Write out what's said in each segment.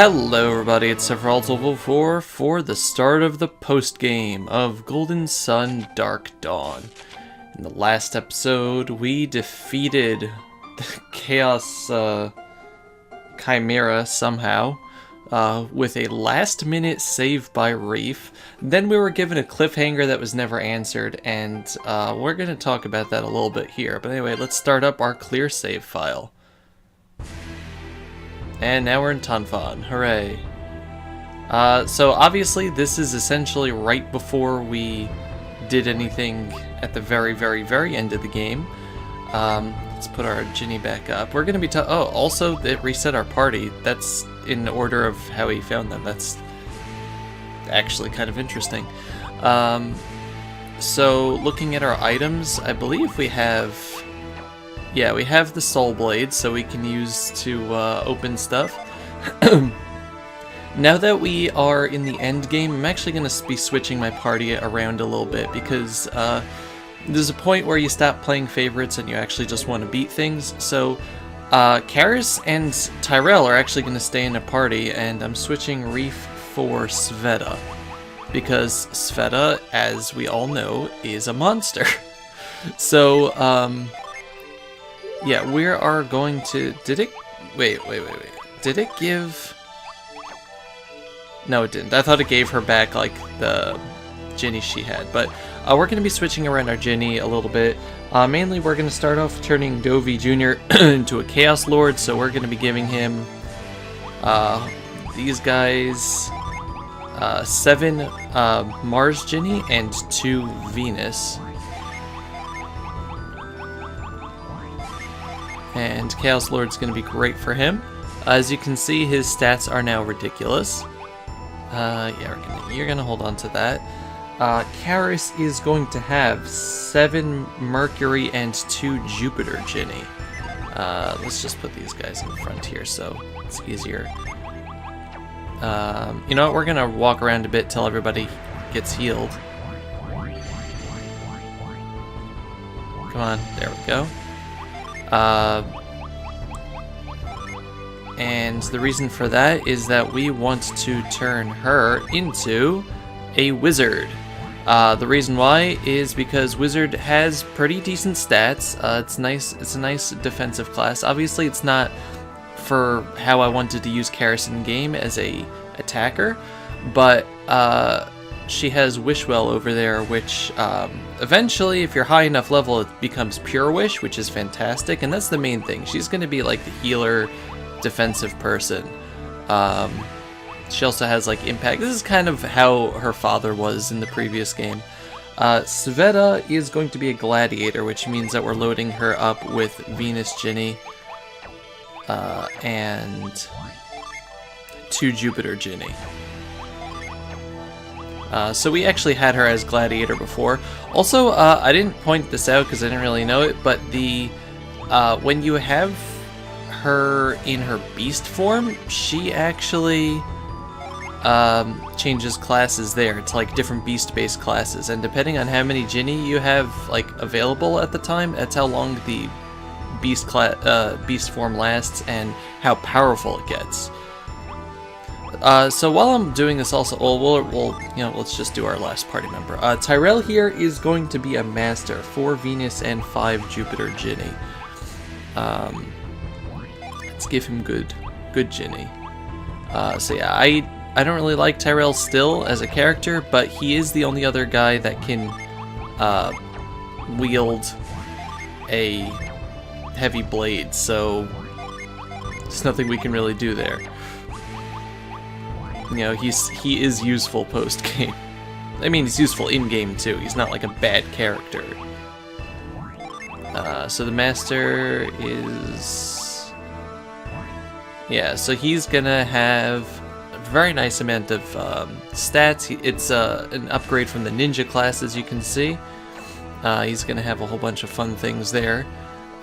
Hello everybody, it's Tritons for the start of the post-game of Golden Sun Dark Dawn. In the last episode, we defeated the Chaos Chimera somehow with a last-minute save by Reef. Then we were given a cliffhanger that was never answered, and we're going to talk about that a little bit here. But anyway, let's start up our clear save file. And now we're in Tanfan. Hooray. So obviously this is essentially right before we did anything at the very end of the game. Let's put our Ginny back up. We're going to be also it reset our party. That's in order of how he found them. That's actually kind of interesting. So looking at our items, I believe we have... Yeah, we have the Soul Blade, so we can use to open stuff. Now that we are in the end game, I'm actually going to be switching my party around a little bit, because there's a point where you stop playing favorites and you actually just want to beat things. So Karis and Tyrell are actually going to stay in a party, and I'm switching Reef for Sveta, because Sveta, as we all know, is a monster. So, yeah, we are going to... Did it... Wait. Did it give... No, it didn't. I thought it gave her back, like, the Ginny she had. But we're going to be switching around our Ginny a little bit. Mainly, we're going to start off turning Dovey Jr. into a Chaos Lord. So we're going to be giving him these guys 7 Mars Ginny and 2 Venus. And Chaos Lord's going to be great for him. As you can see, his stats are now ridiculous. Yeah, you're going to hold on to that. Karis is going to have 7 Mercury and 2 Jupiter Ginny. Let's just put these guys in front here so it's easier. You know what, we're going to walk around a bit till everybody gets healed. Come on, there we go. And the reason for that is that we want to turn her into a wizard. The reason why is because wizard has pretty decent stats. It's nice. It's a nice defensive class. Obviously, it's not for how I wanted to use Karis in game as a attacker, but she has Wishwell over there, which eventually, if you're high enough level, it becomes Pure Wish, which is fantastic, and that's the main thing. She's going to be like the healer, defensive person. She also has like impact. This is kind of how her father was in the previous game. Sveta is going to be a gladiator, which means that we're loading her up with Venus Ginny and 2 Jupiter Ginny. So we actually had her as Gladiator before. Also, I didn't point this out because I didn't really know it, but the when you have her in her beast form, she actually changes classes there. It's like different beast-based classes, and depending on how many Ginny you have like available at the time, that's how long the beast form lasts and how powerful it gets. So while I'm doing this also, let's just do our last party member. Tyrell here is going to be a master, 4 Venus and 5 Jupiter Ginny. Let's give him good Ginny. So yeah, I don't really like Tyrell still as a character, but he is the only other guy that can wield a heavy blade, so there's nothing we can really do there. You know, he is useful post-game. I mean, he's useful in-game, too. He's not like a bad character. So the Master is... Yeah, so he's gonna have a very nice amount of stats. It's an upgrade from the Ninja class, as you can see. He's gonna have a whole bunch of fun things there.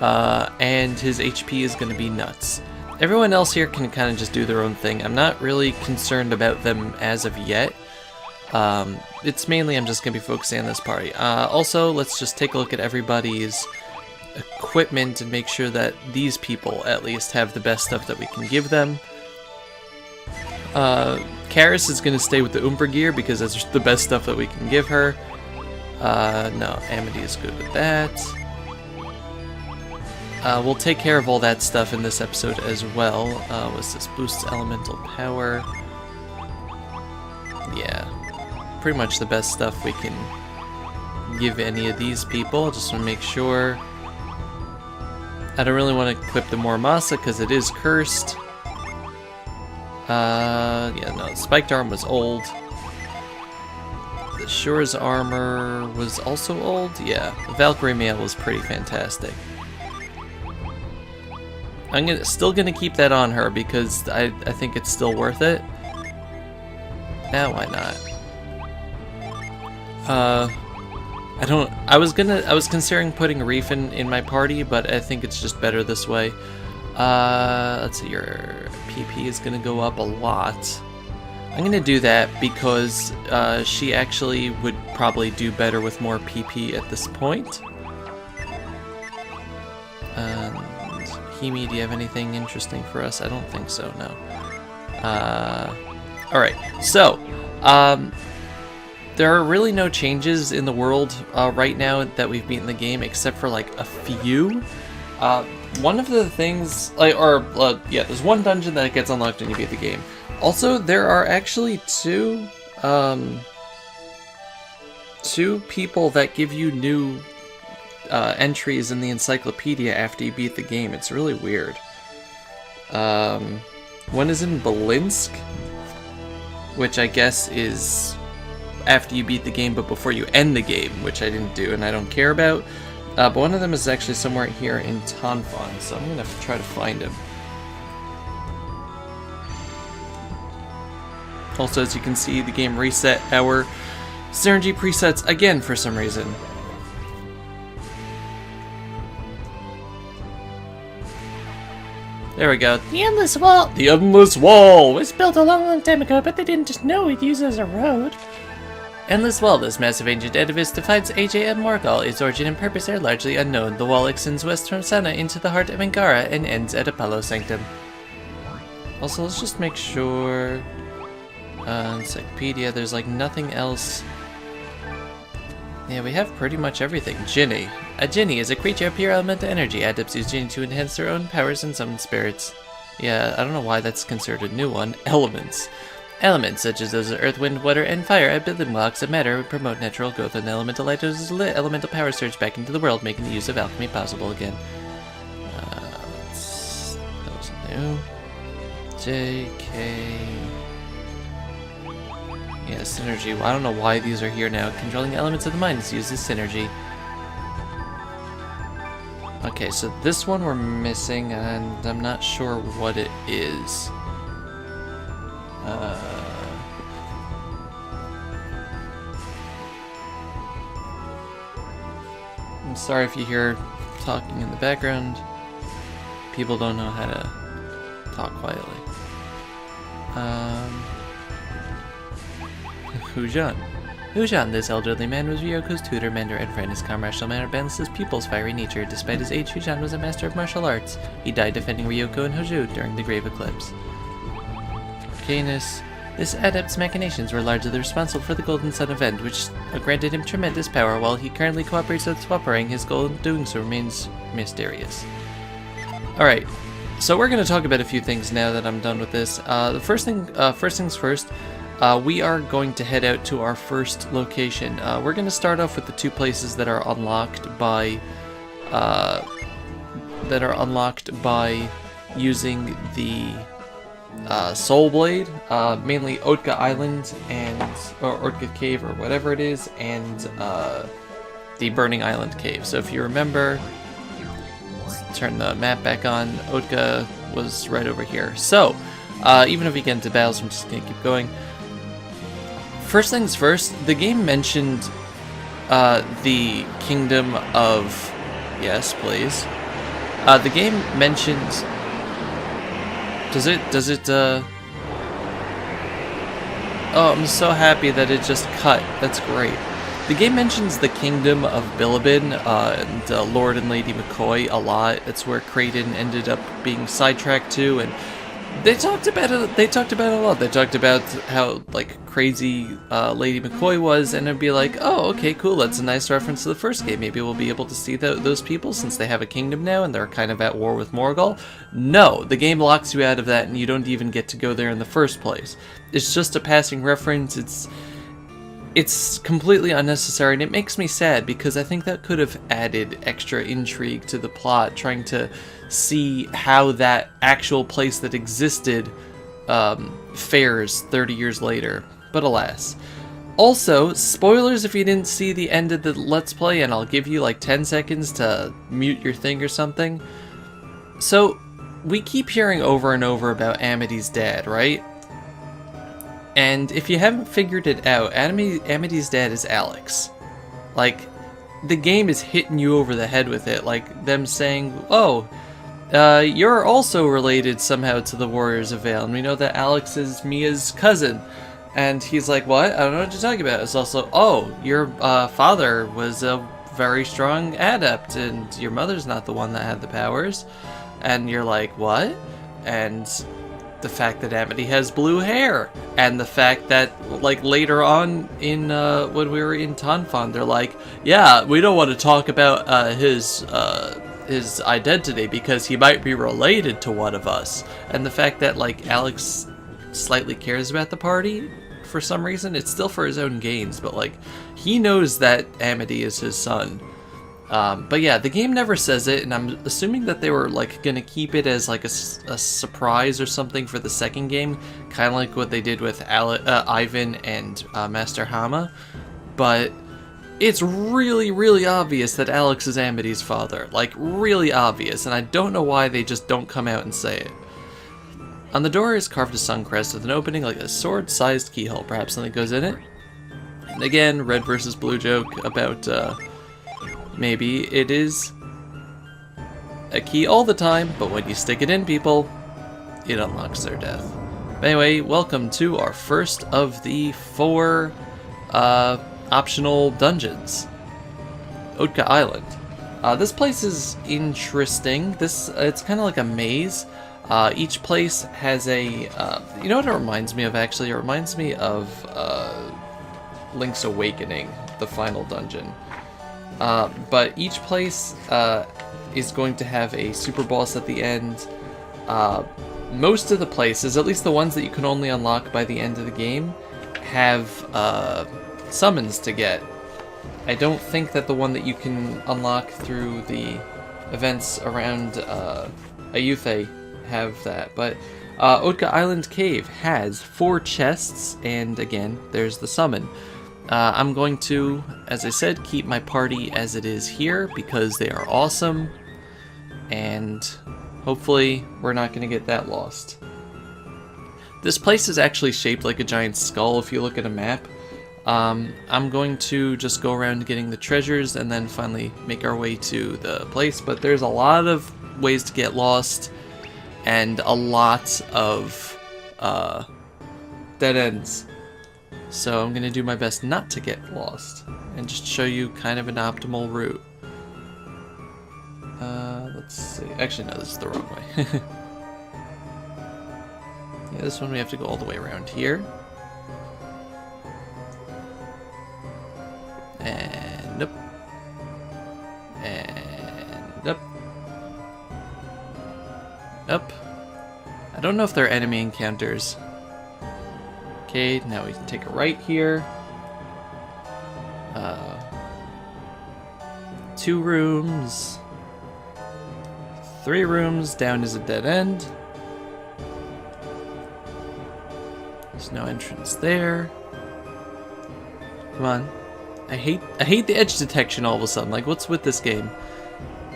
And his HP is gonna be nuts. Everyone else here can kind of just do their own thing. I'm not really concerned about them as of yet. It's mainly I'm just going to be focusing on this party. Also, let's just take a look at everybody's equipment and make sure that these people at least have the best stuff that we can give them. Karis is going to stay with the Umbra gear because that's the best stuff that we can give her. No, Amity is good with that. We'll take care of all that stuff in this episode as well. What's this? Boosts elemental power. Yeah, pretty much the best stuff we can give any of these people. Just want to make sure. I don't really want to equip the Muramasa because it is cursed. Yeah, no, Spiked Arm was old. The Shore's armor was also old. Yeah, the Valkyrie mail was pretty fantastic. I'm still gonna keep that on her because I think it's still worth it. Yeah, why not? I was considering putting Reef in my party, but I think it's just better this way. Let's see, your PP is gonna go up a lot. I'm gonna do that because she actually would probably do better with more PP at this point. And Himi, do you have anything interesting for us? I don't think so, no. Alright, so, there are really no changes in the world right now that we've beaten the game, except for like a few. One of the things, yeah, there's one dungeon that gets unlocked when you beat the game. Also, there are actually two people that give you new entries in the encyclopedia after you beat the game. It's really weird. One is in Belinsk, which I guess is after you beat the game but before you end the game, which I didn't do and I don't care about. But one of them is actually somewhere here in Tanfon, so I'm gonna try to find him. Also, as you can see, the game reset our synergy presets again for some reason. There we go. The Endless Wall! The Endless Wall! Was built a long time ago, but they didn't just know it used as a road. Endless Wall, this massive ancient edifice, defines AJM Morgal. Its origin and purpose are largely unknown. The wall extends west from Sana into the heart of Angara and ends at Apollo Sanctum. Also, let's just make sure... encyclopedia, there's like nothing else. Yeah, we have pretty much everything. Jinni. A Jinni is a creature of pure elemental energy. Adepts use Jinni to enhance their own powers and summon spirits. Yeah, I don't know why that's considered a new one. Elements. Elements, such as those of earth, wind, water, and fire, are building blocks of matter and promote natural growth, and elemental light is lit. Elemental power surge back into the world, making the use of alchemy possible again. That was new. JK... Yeah, synergy. I don't know why these are here now. Controlling elements of the mind is used as synergy. Okay, so this one we're missing, and I'm not sure what it is. I'm sorry if you hear talking in the background. People don't know how to talk quietly. Hujan. Hujan, this elderly man, was Ryoko's tutor, mentor, and friend. His calm, rational manner balanced his pupil's fiery nature. Despite his age, Hujan was a master of martial arts. He died defending Ryoko and Hojo during the Grave Eclipse. Canis. This adept's machinations were largely responsible for the Golden Sun event, which granted him tremendous power. While he currently cooperates with Swaparang, his goal in doing so remains mysterious. Alright, so we're going to talk about a few things now that I'm done with this. First things first. We are going to head out to our first location. We're going to start off with the two places that are unlocked by using the Soul Blade, mainly Otka Island or Otka Cave or whatever it is, and the Burning Island Cave. So if you remember, let's turn the map back on. Otka was right over here. So even if we get into battles, I'm just going to keep going. First things first, the game mentioned the Kingdom of... Yes, please. The game mentioned... Does it, Oh, I'm so happy that it just cut. That's great. The game mentions the Kingdom of Bilibin and Lord and Lady McCoy a lot. It's where Kraden ended up being sidetracked to, and They talked about it. They talked about it a lot. They talked about how like crazy Lady McCoy was, and it'd be like, oh, okay, cool. That's a nice reference to the first game. Maybe we'll be able to see those people since they have a kingdom now and they're kind of at war with Morgul. No, the game locks you out of that, and you don't even get to go there in the first place. It's just a passing reference. It's completely unnecessary, and it makes me sad because I think that could have added extra intrigue to the plot, trying to see how that actual place that existed fares 30 years later. But alas. Also, spoilers if you didn't see the end of the Let's Play, and I'll give you like 10 seconds to mute your thing or something. So, we keep hearing over and over about Amity's dad, right? And if you haven't figured it out, Amity's dad is Alex. Like, the game is hitting you over the head with it, like them saying, oh, you're also related somehow to the Warriors of Vale, and we know that Alex is Mia's cousin. And he's like, what? I don't know what you're talking about. It's also, oh, your father was a very strong adept, and your mother's not the one that had the powers. And you're like, what? And the fact that Amity has blue hair, and the fact that, like, later on in, when we were in Tanfon, they're like, yeah, we don't want to talk about, his identity because he might be related to one of us. And the fact that, like, Alex slightly cares about the party for some reason, it's still for his own gains, but, like, he knows that Amity is his son. But yeah, the game never says it, and I'm assuming that they were like gonna keep it as like a surprise or something for the second game, kind of like what they did with Ivan and Master Hama. But it's really, really obvious that Alex is Amity's father, like really obvious, and I don't know why they just don't come out and say it. On the door is carved a sun crest with an opening like a sword-sized keyhole. Perhaps something goes in it. And again, red versus blue joke about maybe it is a key all the time, but when you stick it in people, it unlocks their death. But anyway, welcome to our first of the 4 optional dungeons. Otka Island. This place is interesting. It's kind of like a maze. Each place has a, you know what it reminds me of actually? It reminds me of Link's Awakening, the final dungeon. But each place is going to have a super boss at the end. Most of the places, at least the ones that you can only unlock by the end of the game, have summons to get. I don't think that the one that you can unlock through the events around Ayutthaya have that. But Otka Island Cave has 4 chests, and again, there's the summon. I'm going to, as I said, keep my party as it is here because they are awesome, and hopefully we're not going to get that lost. This place is actually shaped like a giant skull if you look at a map. I'm going to just go around getting the treasures and then finally make our way to the place, but there's a lot of ways to get lost and a lot of dead ends. So I'm going to do my best not to get lost and just show you kind of an optimal route. Let's see. Actually, no, this is the wrong way. Yeah, this one we have to go all the way around here. And up. And up. Up. I don't know if they're enemy encounters. Okay, now we can take a right here. 2 rooms. 3 rooms, down is a dead end. There's no entrance there. Come on. I hate the edge detection all of a sudden. Like, what's with this game?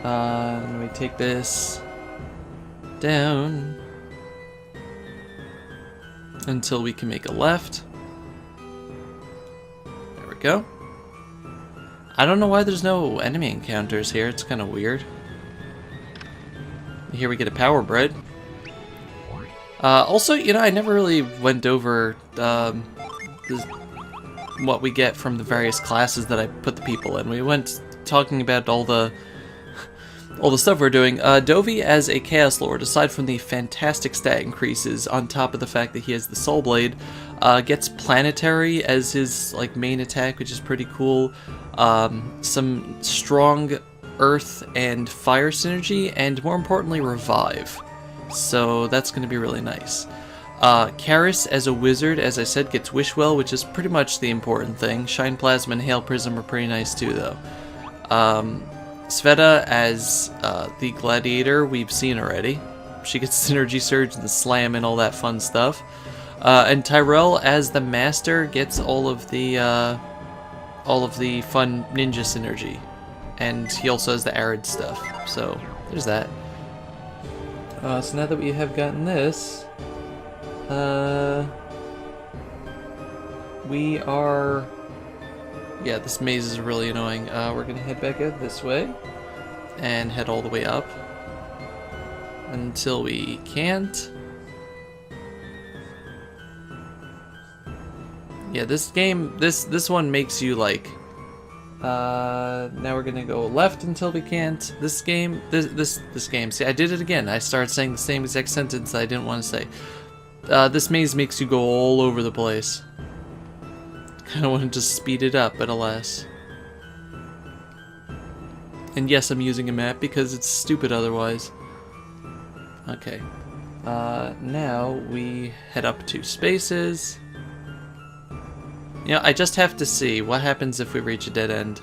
Let me take this down until we can make a left. There we go. I don't know why there's no enemy encounters here. It's kind of weird. Here we get a power bread. Also, you know, I never really went over what we get from the various classes that I put the people in. We went talking about all the all the stuff we're doing. Dovey as a Chaos Lord, aside from the fantastic stat increases, on top of the fact that he has the Soul Blade, gets Planetary as his like main attack, which is pretty cool. Some strong Earth and Fire synergy, and more importantly, Revive. So that's going to be really nice. Karis as a wizard, as I said, gets Wish Well, which is pretty much the important thing. Shine Plasma and Hail Prism are pretty nice too, though. Sveta as the Gladiator, we've seen already. She gets Synergy Surge and the Slam and all that fun stuff. And Tyrell as the Master gets all of the fun ninja synergy. And he also has the Arid stuff. So there's that. So now that we have gotten this, we are... Yeah, this maze is really annoying. We're gonna head back out this way and head all the way up until we can't. Yeah, this game, this one makes you like. Now we're gonna go left until we can't. This game. See, I did it again. I started saying the same exact sentence I didn't want to say. This maze makes you go all over the place. Kind of want to just speed it up, but alas. And yes, I'm using a map because it's stupid otherwise. Okay. Now we head up 2 spaces. You know, I just have to see what happens if we reach a dead end.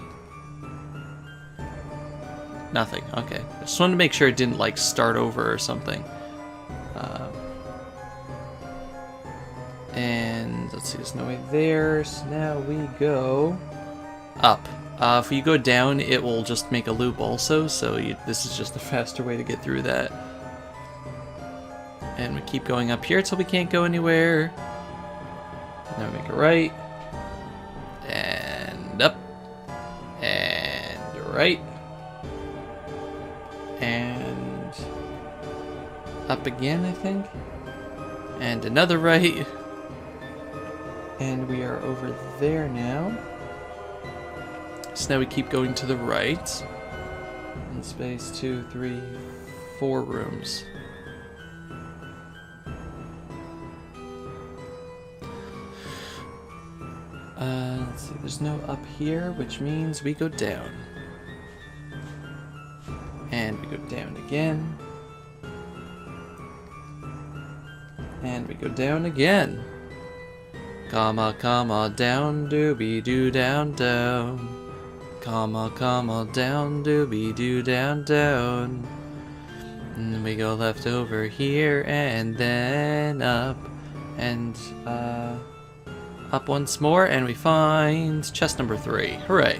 Nothing. Okay. I just wanted to make sure it didn't, like, start over or something. And let's see, there's no way there. So now we go up. If you go down, it will just make a loop also. So this is just a faster way to get through that. And we keep going up here until we can't go anywhere. Now we make a right. And up. And right. And up again, I think. And another right. And we are over there now. So now we keep going to the right. In space 2, 3, 4 rooms. Let's see, there's no up here, which means we go down. And we go down again. And we go down again. Comma, comma, down, doobie, doo, down, down. Comma, comma, down, doobie, doo, down, down. And we go left over here, and then up. And, up once more, and we find chest number 3. Hooray.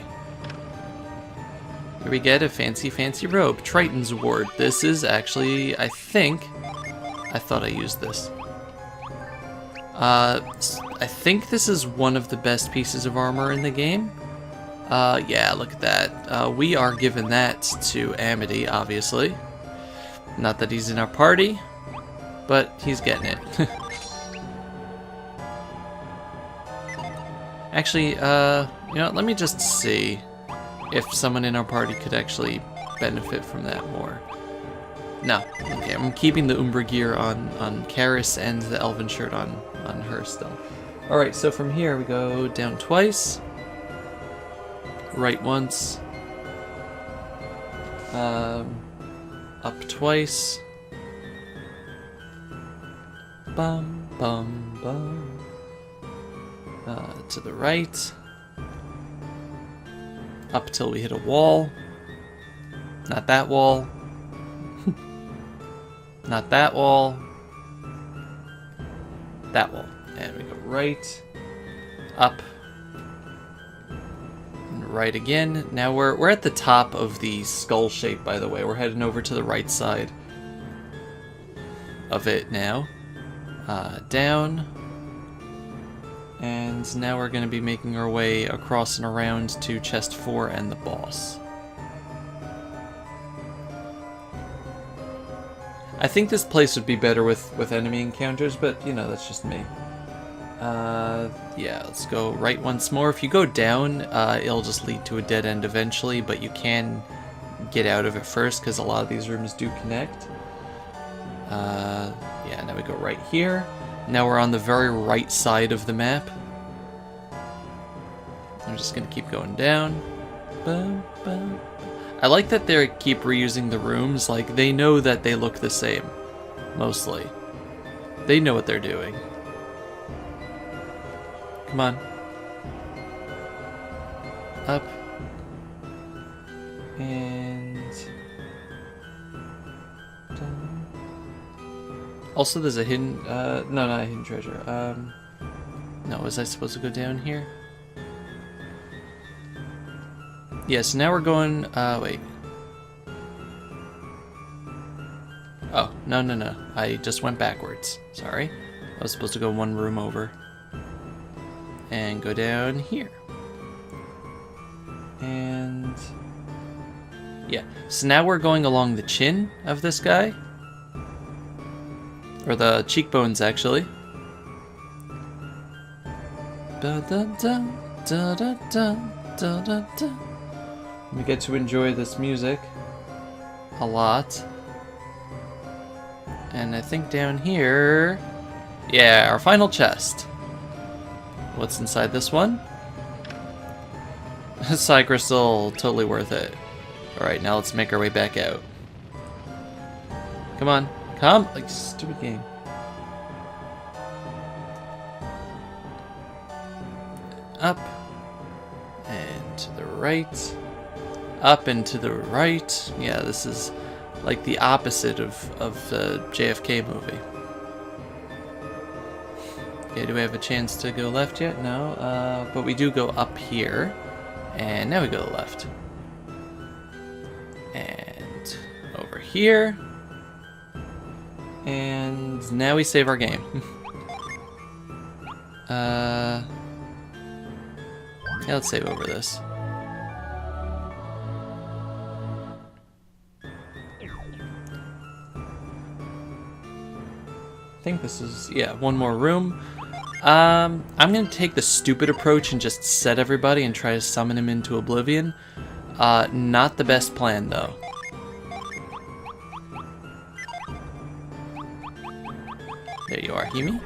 Here we get a fancy, fancy robe. Tritons Award. This is actually, I thought I used this. I think this is one of the best pieces of armor in the game. Yeah, look at that. We are giving that to Amity, obviously. Not that he's in our party, but he's getting it. Actually, you know, let me just see if someone in our party could actually benefit from that more. No. Okay, I'm keeping the Umbra gear on Karis and the Elven shirt on her still. Alright, so from here we go down twice. Right once. Up twice. Bum, bum, bum. To the right. Up till we hit a wall. Not that wall. Not that wall. That wall. And we go right. Up. And right again. Now we're at the top of the skull shape, by the way. We're heading over to the right side of it now. Down. And now we're going to be making our way across and around to chest 4 and the boss. I think this place would be better with enemy encounters, but, you know, that's just me. Yeah, let's go right once more. If you go down, it'll just lead to a dead end eventually, but you can get out of it first, because a lot of these rooms do connect. Yeah, now we go right here. Now we're on the very right side of the map. I'm just gonna keep going down. Boom, boom. I like that they keep reusing the rooms. Like, they know that they look the same, mostly. They know what they're doing. Come on. Up. And down. Also, there's a hidden, no, not a hidden treasure. No, was I supposed to go down here? Yeah, so now we're going, wait. Oh, no. I just went backwards. Sorry. I was supposed to go one room over. And go down here. And yeah, so now we're going along the chin of this guy. Or the cheekbones, actually. We get to enjoy this music a lot. And I think down here, yeah, our final chest. What's inside this one? Psi crystal, totally worth it. Alright, now let's make our way back out. Come on. Come! Like, stupid game. Up. And to the right. Up and to the right. Yeah, this is like the opposite of the JFK movie. Okay, do we have a chance to go left yet? No, but we do go up here. And now we go left. And over here. And now we save our game. Yeah, let's save over this. I think this is, yeah, one more room. I'm gonna take the stupid approach and just set everybody and try to summon him into oblivion. Not the best plan, though. There you are, Himi.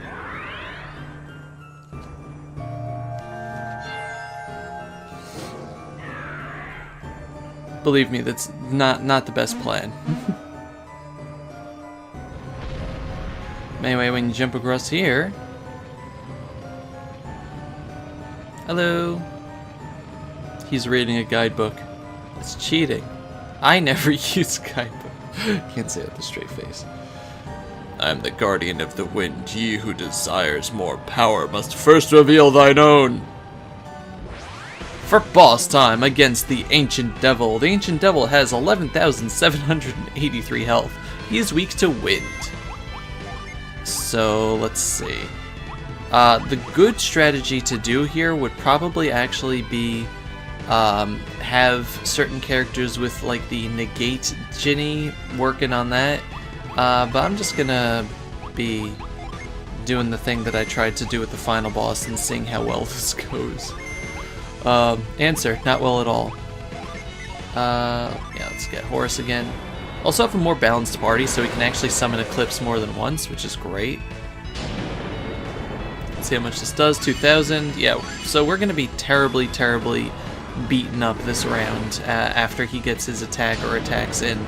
Believe me, that's not the best plan. Anyway, when you jump across here... Hello. He's reading a guidebook. It's cheating. I never use guidebook. Can't say it with a straight face. I'm the guardian of the wind. He who desires more power must first reveal thine own. For boss time against the Ancient Devil. The Ancient Devil has 11,783 health. He is weak to wind. So, let's see. The good strategy to do here would probably actually be have certain characters with like the negate Ginny working on that. But I'm just gonna be doing the thing that I tried to do with the final boss and seeing how well this goes. Answer, not well at all. Yeah, let's get Horus again. Also have a more balanced party, so we can actually summon Eclipse more than once, which is great. Let's see how much this does, 2,000. Yeah, so we're gonna be terribly, terribly beaten up this round after he gets his attack or attacks in.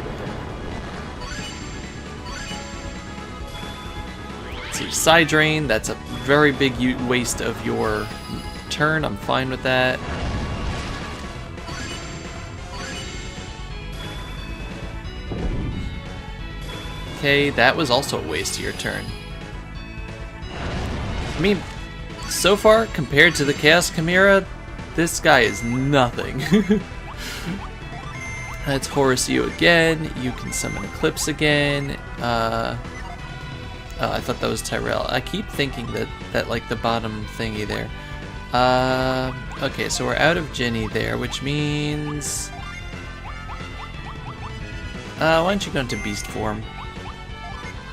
Let's see, Side Drain, that's a very big waste of your turn. I'm fine with that. Okay, that was also a waste of your turn. I mean, so far, compared to the Chaos Chimera, this guy is nothing. Let's Horus you again. You can summon Eclipse again. Oh, I thought that was Tyrell. I keep thinking that like the bottom thingy there. Okay, so we're out of Ginny there, which means... why don't you go into beast form?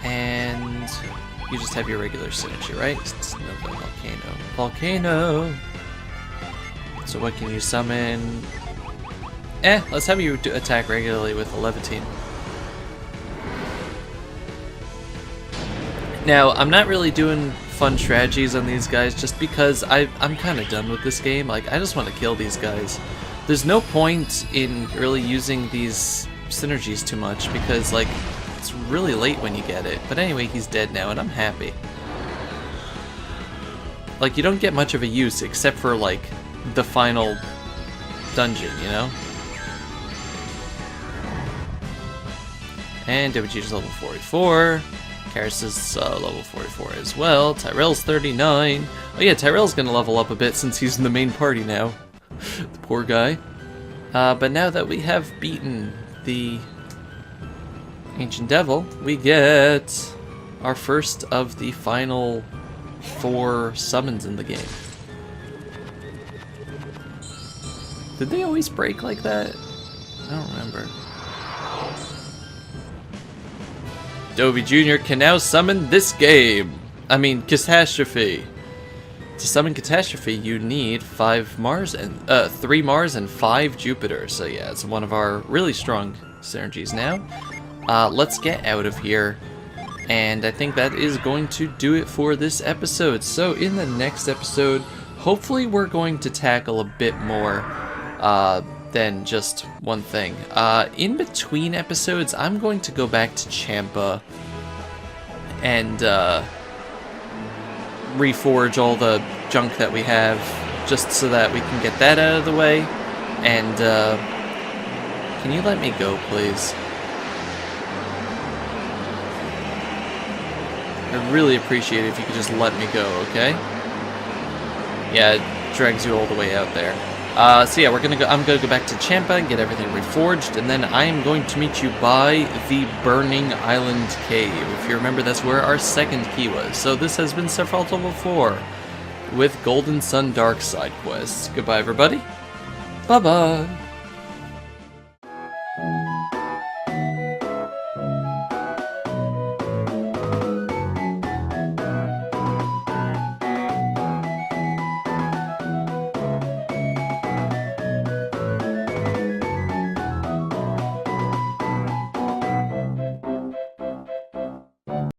And you just have your regular synergy, right? It's Nova Volcano. Volcano! So what can you summon? Let's have you attack regularly with the Levitine. Now, I'm not really doing fun strategies on these guys just because I'm kind of done with this game. Like, I just want to kill these guys. There's no point in really using these synergies too much because, like, it's really late when you get it. But anyway, he's dead now, and I'm happy. Like, you don't get much of a use except for, like, the final dungeon, you know? And WG's level 44. Karis is level 44 as well. Tyrell's 39. Oh yeah, Tyrell's gonna level up a bit since he's in the main party now. The poor guy. But now that we have beaten the Ancient Devil, we get our first of the final 4 summons in the game. Did they always break like that? I don't remember. Dovey Jr. can now summon this game. I mean, Catastrophe. To summon Catastrophe, you need 5 Mars and 3 Mars and 5 Jupiter. So yeah, it's one of our really strong synergies now. Let's get out of here. And I think that is going to do it for this episode. So in the next episode, hopefully we're going to tackle a bit more than just one thing. In between episodes, I'm going to go back to Champa and reforge all the junk that we have, just so that we can get that out of the way. And can you let me go, please? I'd really appreciate it if you could just let me go, okay? Yeah, it drags you all the way out there. So yeah, I'm gonna go back to Champa and get everything reforged, and then I am going to meet you by the Burning Island Cave. If you remember, that's where our second key was. So this has been Sephiroth Level 4 with Golden Sun Dark Side quests. Goodbye, everybody. Bye-bye.